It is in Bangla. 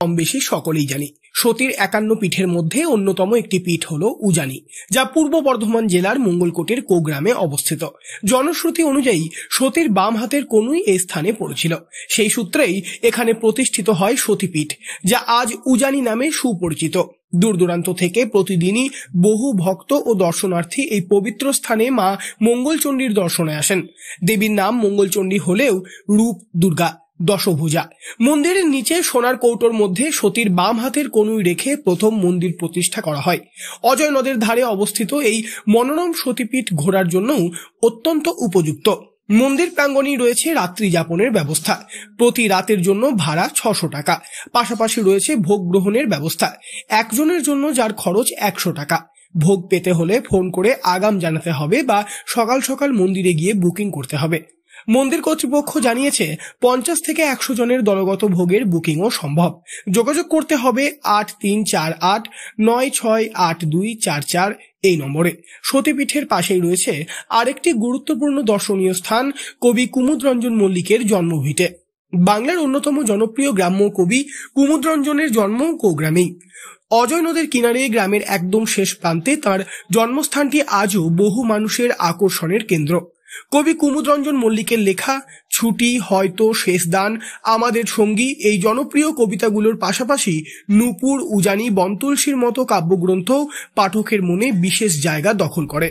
কম বেশি সকলেই জানি সতীর 51 পীঠের মধ্যে অন্যতম একটি পীঠ হলো উজানি, যা পূর্ব বর্ধমান জেলার মঙ্গলকোটের কোগ্রামে অবস্থিত। জনশ্রুতি অনুযায়ী সতীর বাম হাতের কনুই এই স্থানে পড়েছিল। সেই সূত্রেই এখানে প্রতিষ্ঠিত হয় সতীপীঠ, যা আজ উজানি নামে সুপরিচিত। দূর দূরান্ত থেকে প্রতিদিনই বহু ভক্ত ও দর্শনার্থী এই পবিত্র স্থানে মা মঙ্গলচণ্ডীর দর্শনে আসেন। দেবীর নাম মঙ্গলচণ্ডী হলেও রূপ দুর্গা, দশভুজা। মন্দিরের নিচে সোনার কৌটোর মধ্যে সতীর বাম হাতের কনুই রেখে প্রথম মন্দির প্রতিষ্ঠা করা হয়। অজয় নদের ধারে অবস্থিত এই মনোরম সতীপীঠ ঘোরার জন্যও অত্যন্ত উপযুক্ত। মন্দির প্রাঙ্গণেই রয়েছে রাত্রি যাপনের ব্যবস্থা। প্রতি রাতের জন্য ভাড়া 600 টাকা। পাশাপাশি রয়েছে ভোগ গ্রহণের ব্যবস্থা, একজনের জন্য যার খরচ 100 টাকা। ভোগ পেতে হলে ফোন করে আগাম জানাতে হবে বা সকাল সকাল মন্দিরে গিয়ে বুকিং করতে হবে। মন্দির কর্তৃপক্ষ জানিয়েছে 50 থেকে 100 জনের দলগত ভোগের বুকিংও সম্ভব। যোগাযোগ করতে হবে 8348968244 এই নম্বরে। সতীপীঠের পাশেই রয়েছে আরেকটি গুরুত্বপূর্ণ দর্শনীয় স্থান, কবি কুমুদরঞ্জন মল্লিকের জন্মভিটে। বাংলার অন্যতম জনপ্রিয় গ্রাম্য কবি কুমুদরঞ্জনের জন্ম কোগ্রামেই। অজয় নদের কিনারে গ্রামের একদম শেষ প্রান্তে তাঁর জন্মস্থানটি আজও বহু মানুষের আকর্ষণের কেন্দ্র। কবি কুমুদরঞ্জন মল্লিকের লেখা ছুটি, হয়তো, শেষদান, আমাদের সঙ্গী এই জনপ্রিয় কবিতাগুলোর পাশাপাশি নূপুর, উজানি, বনতুলসীর মতো কাব্যগ্রন্থ পাঠকের মনে বিশেষ জায়গা দখল করে।